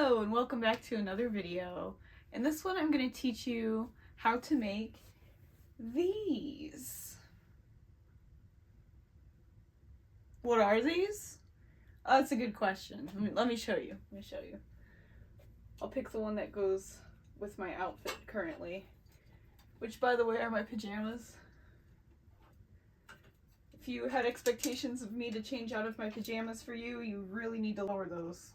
Hello and welcome back to another video. In this one I'm going to teach you how to make these. What are these? Oh, that's a good question. Let me show you. I'll pick the one that goes with my outfit currently, which by the way are my pajamas. If you had expectations of me to change out of my pajamas for you, you really need to lower those.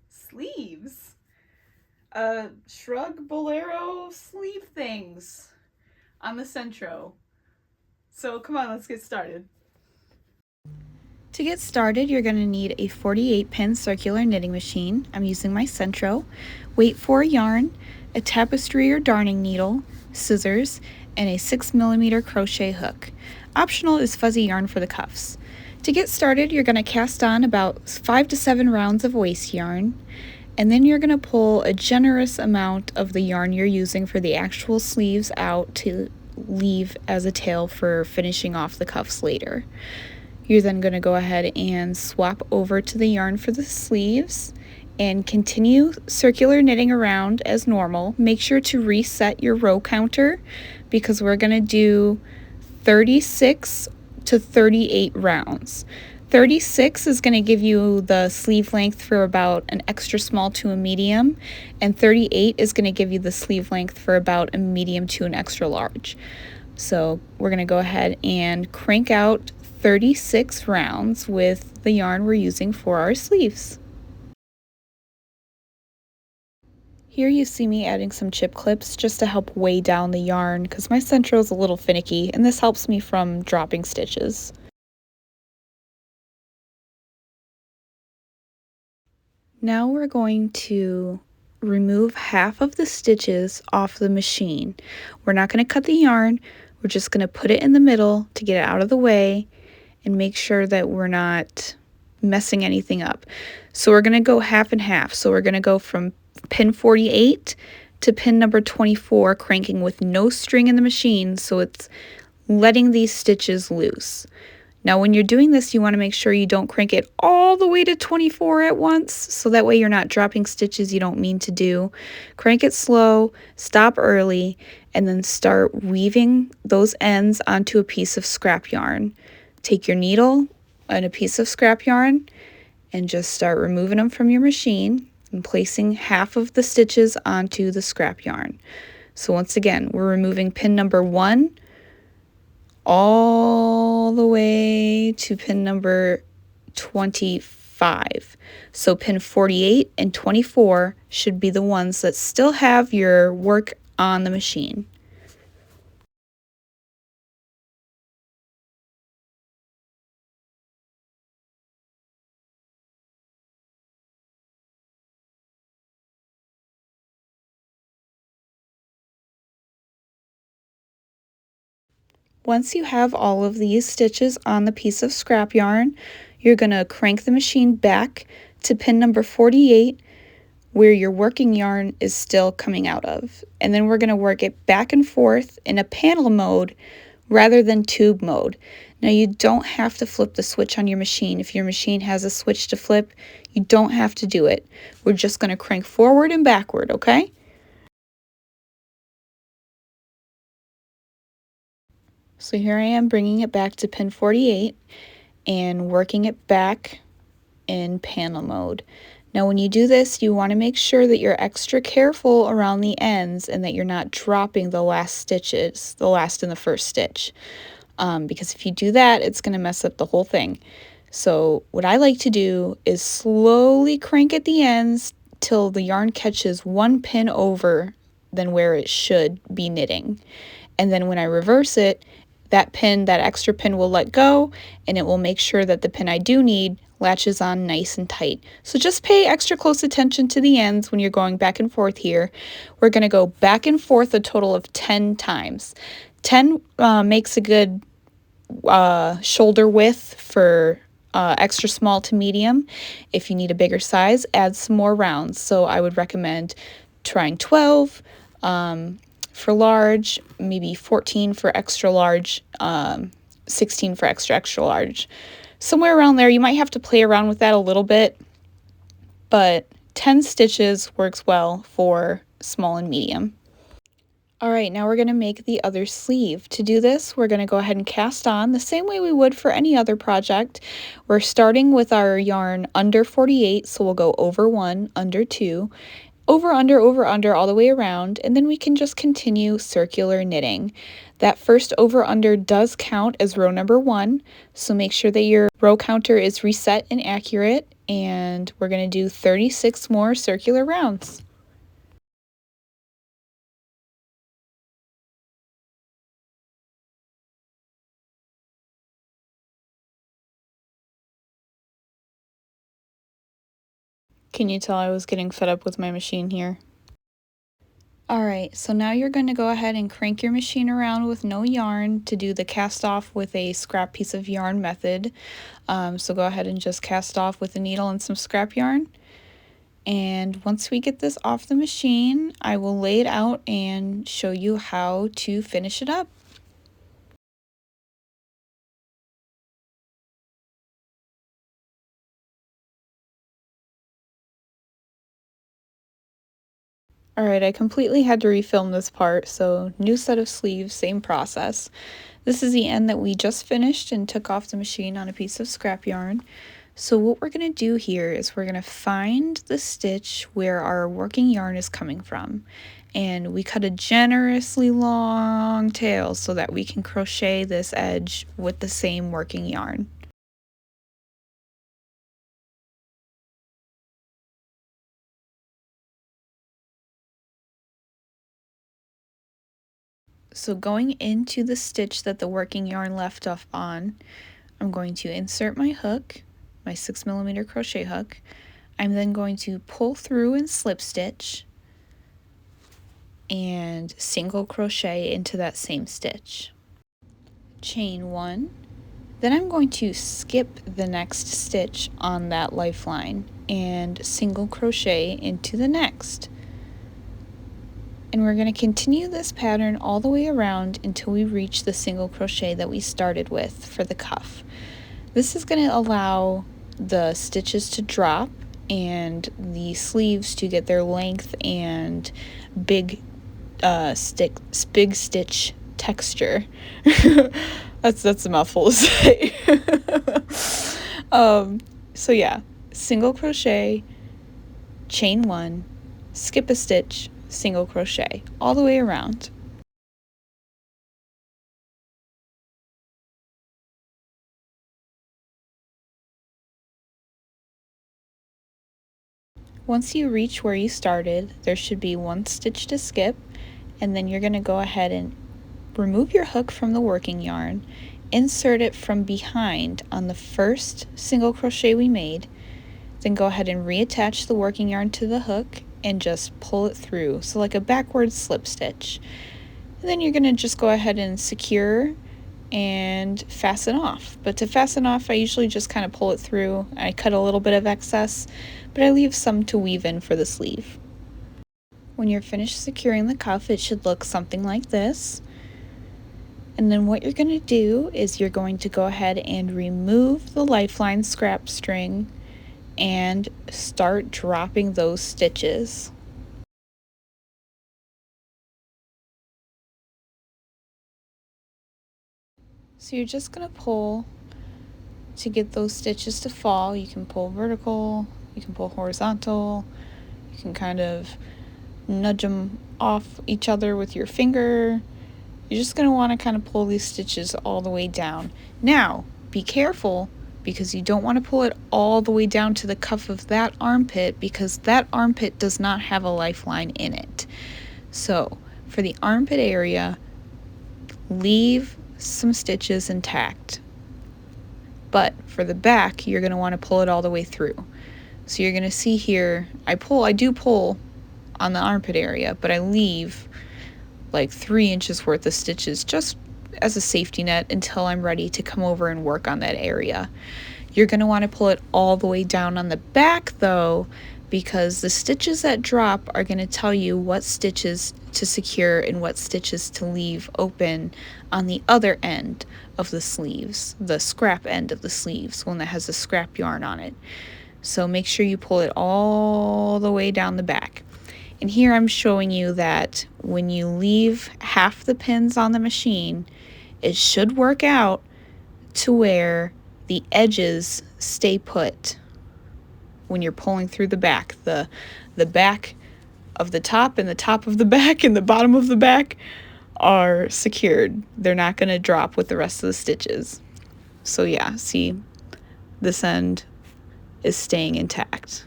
Sleeves. Shrug Bolero sleeve things on the Sentro. So come on, let's get started. To get started, you're going to need a 48-pin circular knitting machine. I'm using my Sentro, weight 4 yarn, a tapestry or darning needle, scissors, and a 6mm crochet hook. Optional is fuzzy yarn for the cuffs. To get started, you're going to cast on about 5 to 7 rounds of waste yarn, and then you're going to pull a generous amount of the yarn you're using for the actual sleeves out to leave as a tail for finishing off the cuffs later. You're then going to go ahead and swap over to the yarn for the sleeves and continue circular knitting around as normal. Make sure to reset your row counter because we're going to do 36 to 38 rounds. 36 is going to give you the sleeve length for about an extra small to a medium, and 38 is going to give you the sleeve length for about a medium to an extra large. So we're going to go ahead and crank out 36 rounds with the yarn we're using for our sleeves. Here you see me adding some chip clips just to help weigh down the yarn because my Sentro is a little finicky and this helps me from dropping stitches. Now we're going to remove half of the stitches off the machine. We're not going to cut the yarn, we're just going to put it in the middle to get it out of the way and make sure that we're not messing anything up. So we're going to go half and half. So we're going to go from pin 48 to pin number 24, cranking with no string in the machine, so it's letting these stitches loose. Now when you're doing this, you want to make sure you don't crank it all the way to 24 at once, so that way you're not dropping stitches you don't mean to do. Crank it slow, stop early, and then start weaving those ends onto a piece of scrap yarn. Take your needle and a piece of scrap yarn and just start removing them from your machine and placing half of the stitches onto the scrap yarn. So once again, we're removing pin number 1 all the way to pin number 25. So pin 48 and 24 should be the ones that still have your work on the machine. Once you have all of these stitches on the piece of scrap yarn, you're going to crank the machine back to pin number 48 where your working yarn is still coming out of. And then we're going to work it back and forth in a panel mode rather than tube mode. Now you don't have to flip the switch on your machine. If your machine has a switch to flip, you don't have to do it. We're just going to crank forward and backward, okay? So here I am bringing it back to pin 48 and working it back in panel mode. Now when you do this, you want to make sure that you're extra careful around the ends and that you're not dropping the last stitches, the last and the first stitch. Because if you do that, it's going to mess up the whole thing. So what I like to do is slowly crank at the ends till the yarn catches one pin over than where it should be knitting. And then when I reverse it, that extra pin will let go and it will make sure that the pin I do need latches on nice and tight. So just pay extra close attention to the ends when you're going back and forth here. We're going to go back and forth a total of 10 times. 10 makes a good shoulder width for extra small to medium. If you need a bigger size, add some more rounds. So I would recommend trying 12 for large, maybe 14 for extra large, 16 for extra large. Somewhere around there. You might have to play around with that a little bit, but 10 stitches works well for small and medium. All right, now we're going to make the other sleeve. To do this, we're going to go ahead and cast on the same way we would for any other project. We're starting with our yarn under 48, so we'll go over 1, under 2, over, under, all the way around, and then we can just continue circular knitting. That first over, under does count as row number 1, so make sure that your row counter is reset and accurate, and we're going to do 36 more circular rounds. Can you tell I was getting fed up with my machine here? Alright, so now you're going to go ahead and crank your machine around with no yarn to do the cast off with a scrap piece of yarn method. So go ahead and just cast off with a needle and some scrap yarn. And once we get this off the machine, I will lay it out and show you how to finish it up. Alright, I completely had to refilm this part, so new set of sleeves, same process. This is the end that we just finished and took off the machine on a piece of scrap yarn. So what we're going to do here is we're going to find the stitch where our working yarn is coming from. And we cut a generously long tail so that we can crochet this edge with the same working yarn. So going into the stitch that the working yarn left off on, I'm going to insert my hook, my 6mm crochet hook. I'm then going to pull through and slip stitch and single crochet into that same stitch. Chain 1. Then I'm going to skip the next stitch on that lifeline and single crochet into the next. And we're going to continue this pattern all the way around until we reach the single crochet that we started with for the cuff. This is going to allow the stitches to drop and the sleeves to get their length and big stitch texture. that's a mouthful to say. So yeah, single crochet, chain 1, skip a stitch, single crochet all the way around. Once you reach where you started, there should be 1 stitch to skip, and then you're going to go ahead and remove your hook from the working yarn, insert it from behind on the first single crochet we made, then go ahead and reattach the working yarn to the hook and just pull it through, so like a backward slip stitch. And then you're going to just go ahead and secure and fasten off. But to fasten off, I usually just kind of pull it through. I cut a little bit of excess, but I leave some to weave in for the sleeve. When you're finished securing the cuff, it should look something like this. And then what you're going to do is you're going to go ahead and remove the lifeline scrap string and start dropping those stitches. So you're just going to pull to get those stitches to fall. You can pull vertical, you can pull horizontal, you can kind of nudge them off each other with your finger. You're just going to want to kind of pull these stitches all the way down. Now, be careful, because you don't want to pull it all the way down to the cuff of that armpit, because that armpit does not have a lifeline in it. So for the armpit area, leave some stitches intact, but for the back you're going to want to pull it all the way through. So you're going to see here I do pull on the armpit area, but I leave like 3 inches worth of stitches just as a safety net until I'm ready to come over and work on that area. You're going to want to pull it all the way down on the back though, because the stitches that drop are going to tell you what stitches to secure and what stitches to leave open on the other end of the sleeves, the scrap end of the sleeves, one that has the scrap yarn on it. So make sure you pull it all the way down the back. And here I'm showing you that when you leave half the pins on the machine, it should work out to where the edges stay put when you're pulling through the back. The back of the top and the top of the back and the bottom of the back are secured. They're not going to drop with the rest of the stitches. So yeah, see, this end is staying intact.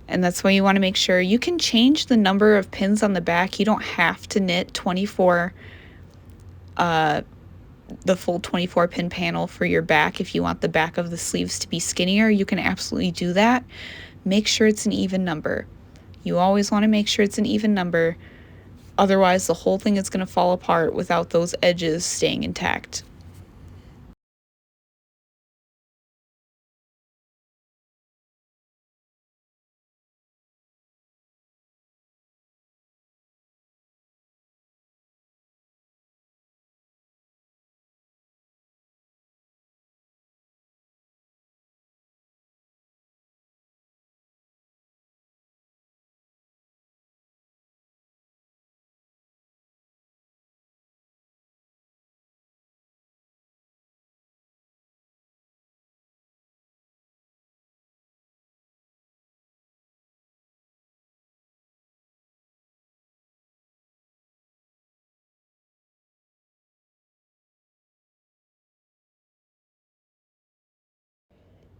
And that's why you want to make sure you can change the number of pins on the back. You don't have to knit 24 the full 24 pin panel for your back. If you want the back of the sleeves to be skinnier, you can absolutely do that. Make sure it's an even number. You always want to make sure it's an even number. Otherwise, the whole thing is going to fall apart without those edges staying intact.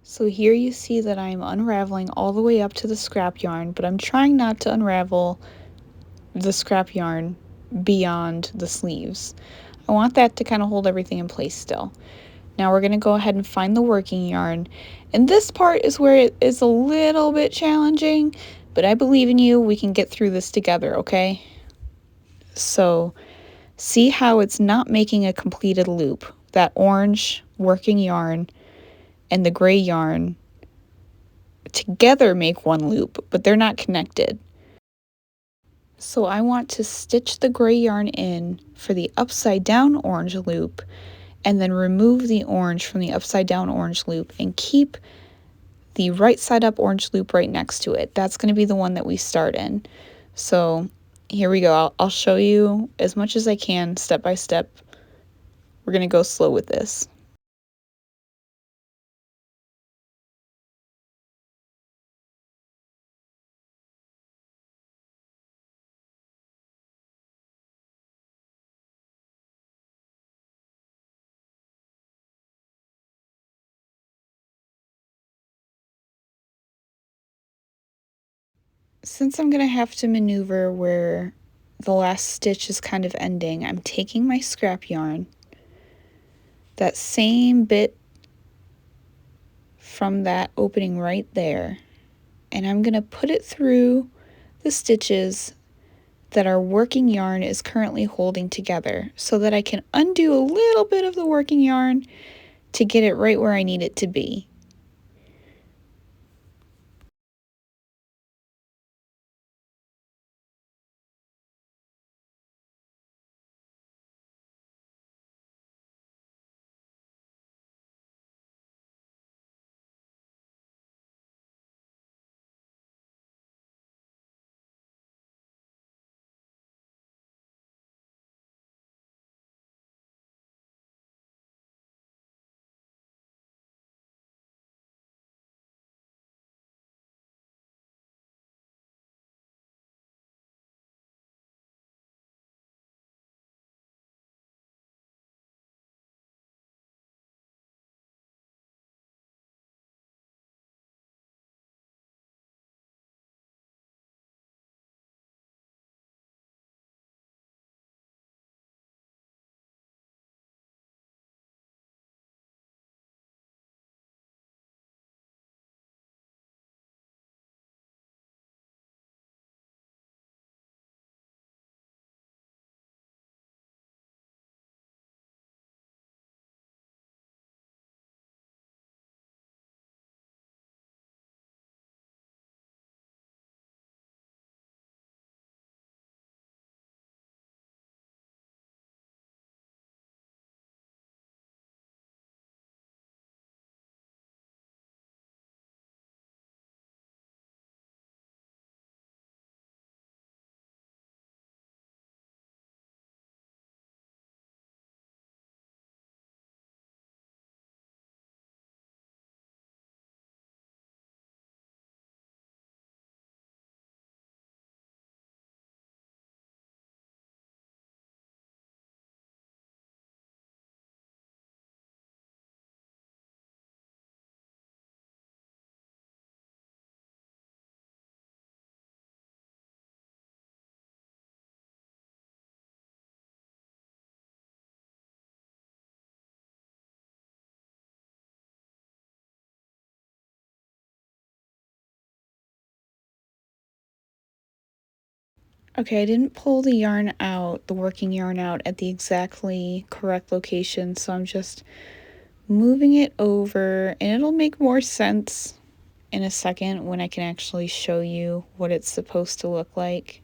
So here you see that I'm unraveling all the way up to the scrap yarn, but I'm trying not to unravel the scrap yarn beyond the sleeves. I want that to kind of hold everything in place still. Now we're going to go ahead and find the working yarn. And this part is where it is a little bit challenging, but I believe in you. We can get through this together, okay? So see how it's not making a completed loop. That orange working yarn and the gray yarn together make one loop, but they're not connected. So I want to stitch the gray yarn in for the upside down orange loop and then remove the orange from the upside down orange loop and keep the right side up orange loop right next to it. That's going to be the one that we start in. So here we go. I'll show you as much as I can step by step. We're going to go slow with this. Since I'm going to have to maneuver where the last stitch is kind of ending, I'm taking my scrap yarn, that same bit from that opening right there, and I'm going to put it through the stitches that our working yarn is currently holding together so that I can undo a little bit of the working yarn to get it right where I need it to be. Okay, I didn't pull the yarn out, the working yarn out at the exactly correct location, so I'm just moving it over, and it'll make more sense in a second when I can actually show you what it's supposed to look like.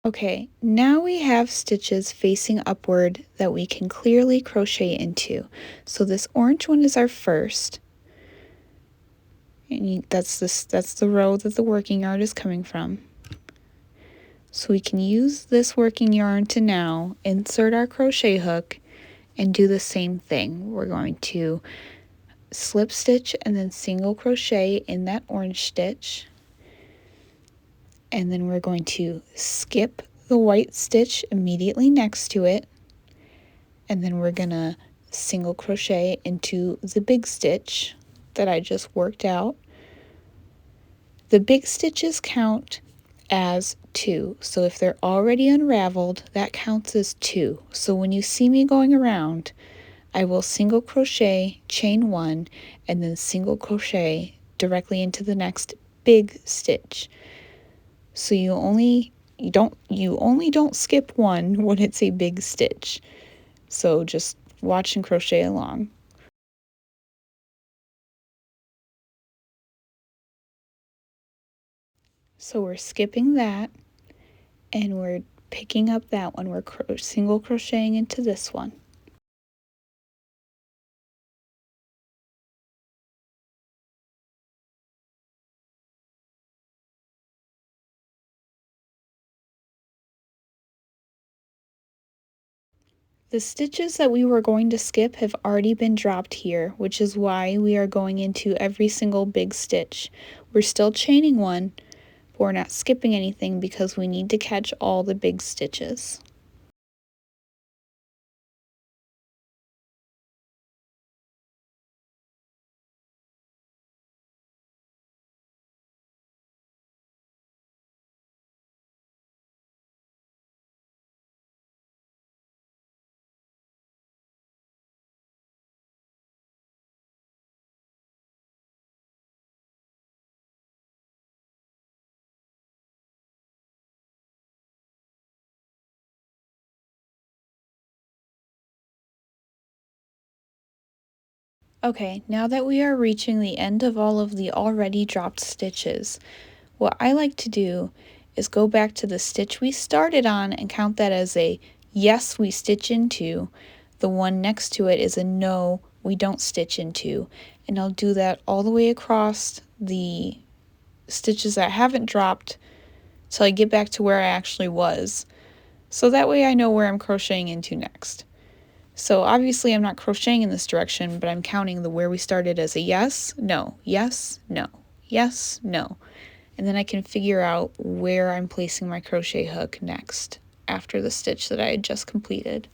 Okay, now we have stitches facing upward that we can clearly crochet into. So this orange one is our first, and that's the row that the working yarn is coming from. So we can use this working yarn to now insert our crochet hook and do the same thing. We're going to slip stitch and then single crochet in that orange stitch, and then we're going to skip the white stitch immediately next to it, and then we're gonna single crochet into the big stitch that I just worked out. The big stitches count as 2, so if they're already unraveled, that counts as 2. So when you see me going around, I will single crochet, chain 1, and then single crochet directly into the next big stitch. So you only don't skip one when it's a big stitch. So just watch and crochet along. So we're skipping that, and we're picking up that one. We're single crocheting into this one. The stitches that we were going to skip have already been dropped here, which is why we are going into every single big stitch. We're still chaining one, but we're not skipping anything because we need to catch all the big stitches. Okay, now that we are reaching the end of all of the already dropped stitches, what I like to do is go back to the stitch we started on and count that as a yes, we stitch into. The one next to it is a no, we don't stitch into. And I'll do that all the way across the stitches that haven't dropped till I get back to where I actually was. So that way I know where I'm crocheting into next. So obviously I'm not crocheting in this direction, but I'm counting the where we started as a yes, no, yes, no, yes, no. And then I can figure out where I'm placing my crochet hook next after the stitch that I had just completed.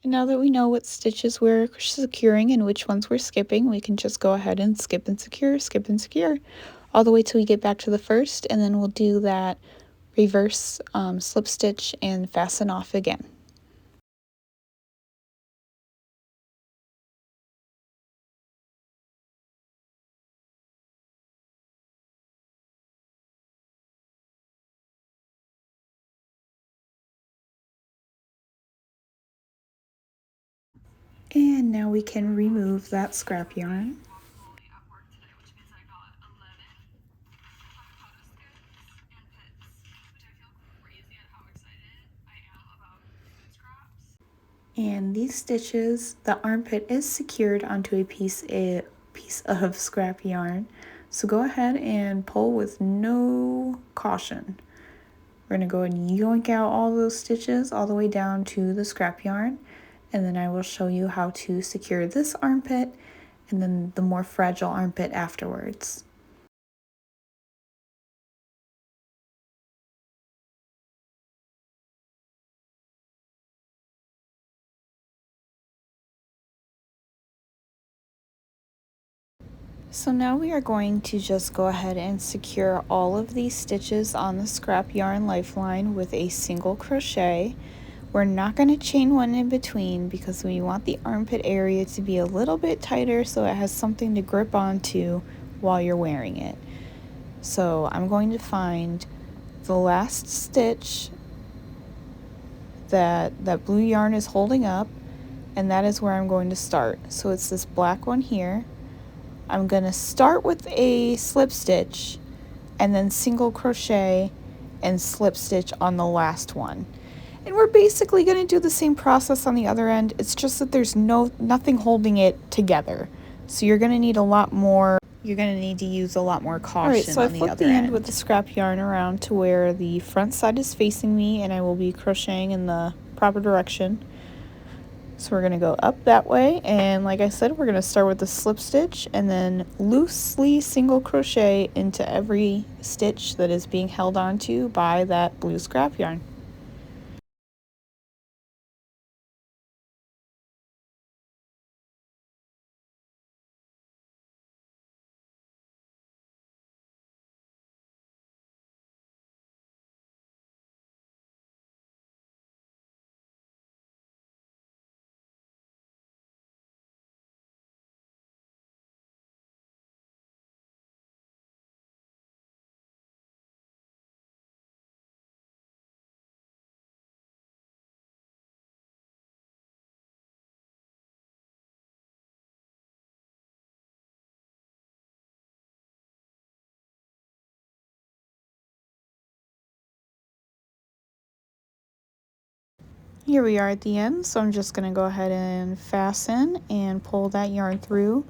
And now that we know what stitches we're securing and which ones we're skipping, we can just go ahead and skip and secure, all the way till we get back to the first, and then we'll do that reverse slip stitch and fasten off again. And now we can remove that scrap yarn. And these stitches, the armpit is secured onto a piece of scrap yarn. So go ahead and pull with no caution. We're going to go and yoink out all those stitches all the way down to the scrap yarn. And then I will show you how to secure this armpit and then the more fragile armpit afterwards. So now we are going to just go ahead and secure all of these stitches on the scrap yarn lifeline with a single crochet. We're not going to chain one in between because we want the armpit area to be a little bit tighter so it has something to grip onto while you're wearing it. So I'm going to find the last stitch that blue yarn is holding up, and that is where I'm going to start. So it's this black one here. I'm going to start with a slip stitch and then single crochet and slip stitch on the last one. And we're basically going to do the same process on the other end. It's just that there's nothing holding it together. So you're going to need a lot more, you're going to need to use a lot more caution. All right, so I flipped the end with the scrap yarn around to where the front side is facing me, and I will be crocheting in the proper direction. So we're going to go up that way, and like I said, we're going to start with the slip stitch and then loosely single crochet into every stitch that is being held onto by that blue scrap yarn. Here we are at the end, so I'm just going to go ahead and fasten and pull that yarn through.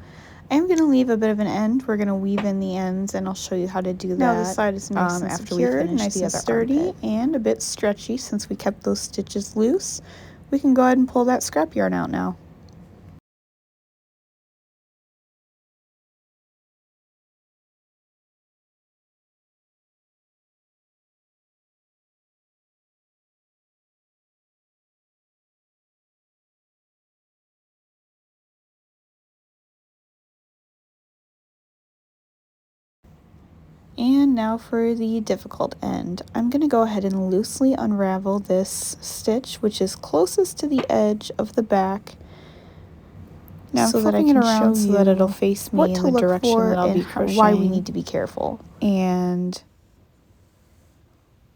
I'm going to leave a bit of an end. We're going to weave in the ends, and I'll show you how to do that. Now this side is nice and secured, nice and sturdy, and a bit stretchy since we kept those stitches loose. We can go ahead and pull that scrap yarn out now. And now for the difficult end. I'm going to go ahead and loosely unravel this stitch, which is closest to the edge of the back. Now so that I can show you so that it'll face me in the direction that I'll be crocheting. Why we need to be careful. And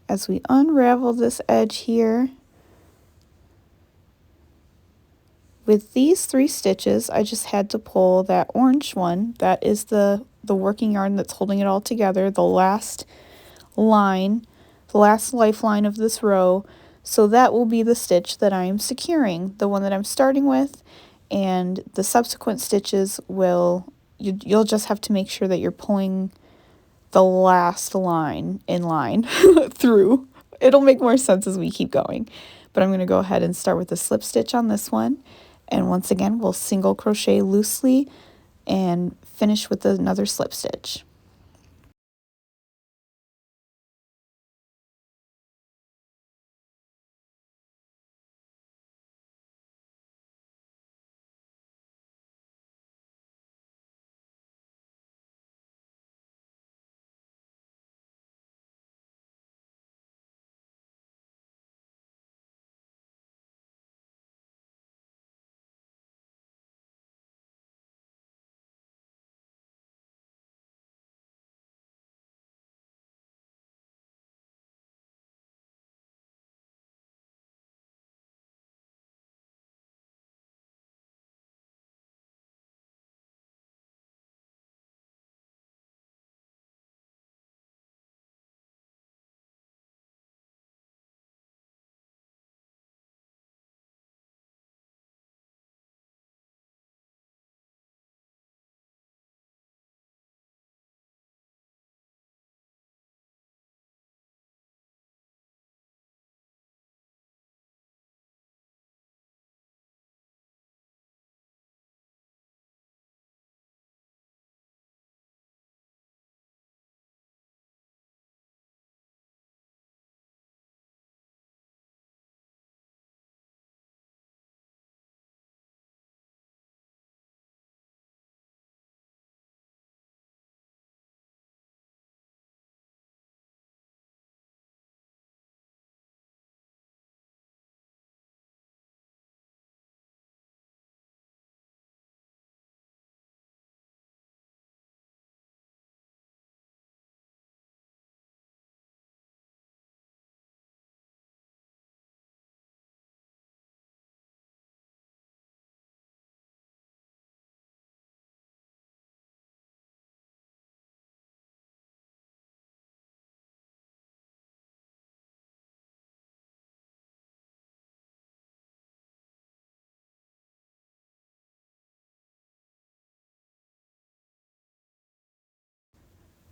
as we unravel this edge here, with these 3 stitches, I just had to pull that orange one. That is the working yarn that's holding it all together, the last line, the last lifeline of this row. So that will be the stitch that I am securing, the one that I'm starting with, and the subsequent stitches you'll just have to make sure that you're pulling the last line in line through. It'll make more sense as we keep going. But I'm going to go ahead and start with the slip stitch on this one. And once again, we'll single crochet loosely and finish with another slip stitch.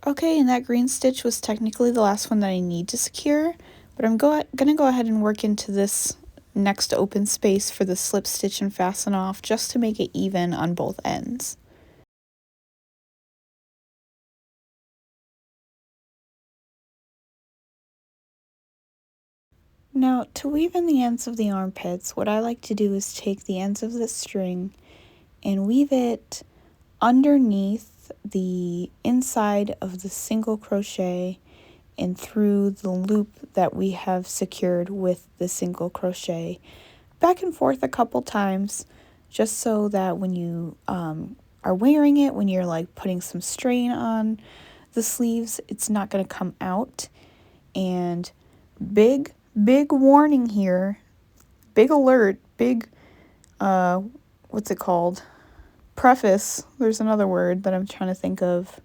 Okay, and that green stitch was technically the last one that I need to secure, but I'm gonna go ahead and work into this next open space for the slip stitch and fasten off just to make it even on both ends. Now, to weave in the ends of the armpits, what I like to do is take the ends of this string and weave it underneath the inside of the single crochet and through the loop that we have secured with the single crochet, back and forth a couple times, just so that when you are wearing it, when you're like putting some strain on the sleeves, it's not going to come out. And big warning here, big alert, big what's it called, preface, there's another word that I'm trying to think of,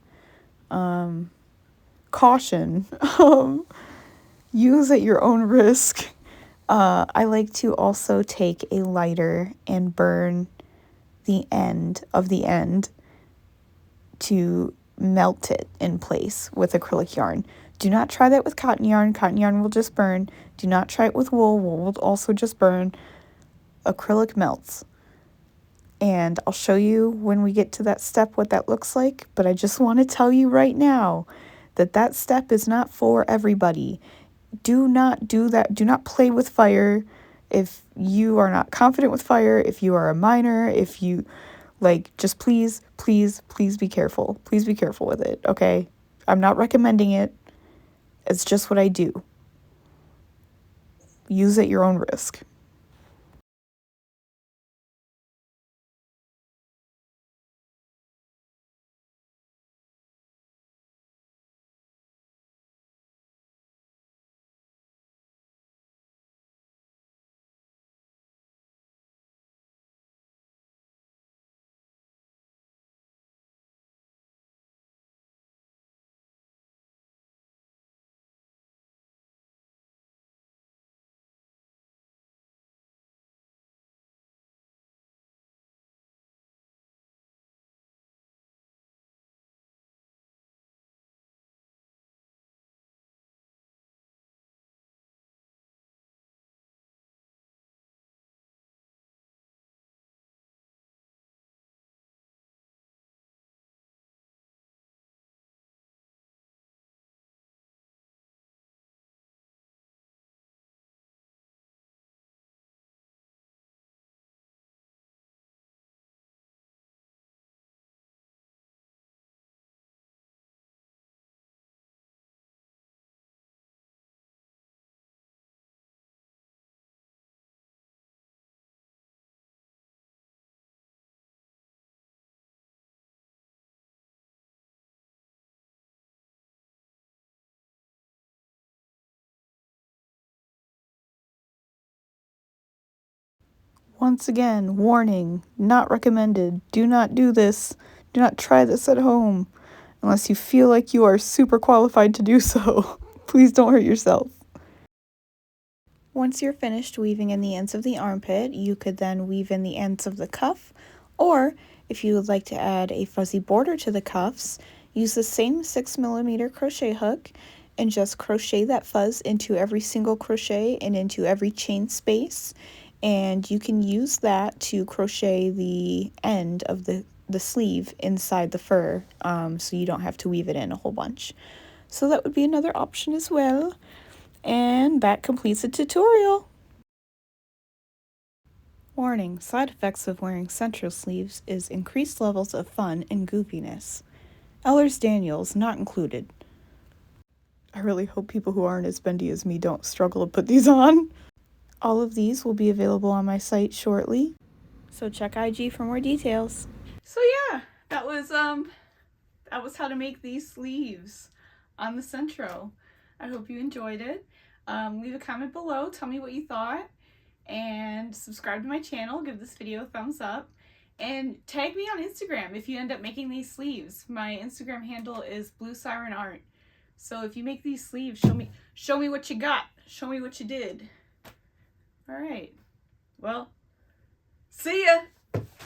caution. Use at your own risk. I like to also take a lighter and burn the end of the end to melt it in place with acrylic yarn. Do not try that with cotton yarn. Cotton yarn will just burn. Do not try it with wool. Wool will also just burn. Acrylic melts. And I'll show you when we get to that step what that looks like, but I just want to tell you right now that that step is not for everybody. Do not do that. Do not play with fire if you are not confident with fire, if you are a minor, if you like, just please be careful. Please be careful with it, okay? I'm not recommending it. It's just what I do. Use at your own risk. Once again, warning, not recommended. Do not do this. Do not try this at home unless you feel like you are super qualified to do so. Please don't hurt yourself. Once you're finished weaving in the ends of the armpit, you could then weave in the ends of the cuff, or if you would like to add a fuzzy border to the cuffs, use the same 6mm crochet hook and just crochet that fuzz into every single crochet and into every chain space, and you can use that to crochet the end of the sleeve inside the fur, so you don't have to weave it in a whole bunch. So that would be another option as well. And that completes the tutorial. Warning, side effects of wearing Sentro sleeves is increased levels of fun and goofiness. Ehlers-Danlos not included. I really hope people who aren't as bendy as me don't struggle to put these on. All of these will be available on my site shortly, so check IG for more details. So yeah, that was how to make these sleeves on the Sentro. I hope you enjoyed it. Leave a comment below, tell me what you thought, and subscribe to my channel, give this video a thumbs up, and tag me on Instagram if you end up making these sleeves. My Instagram handle is Blue Siren Art. So if you make these sleeves, show me what you got. Show me what you did. All right. Well, see ya.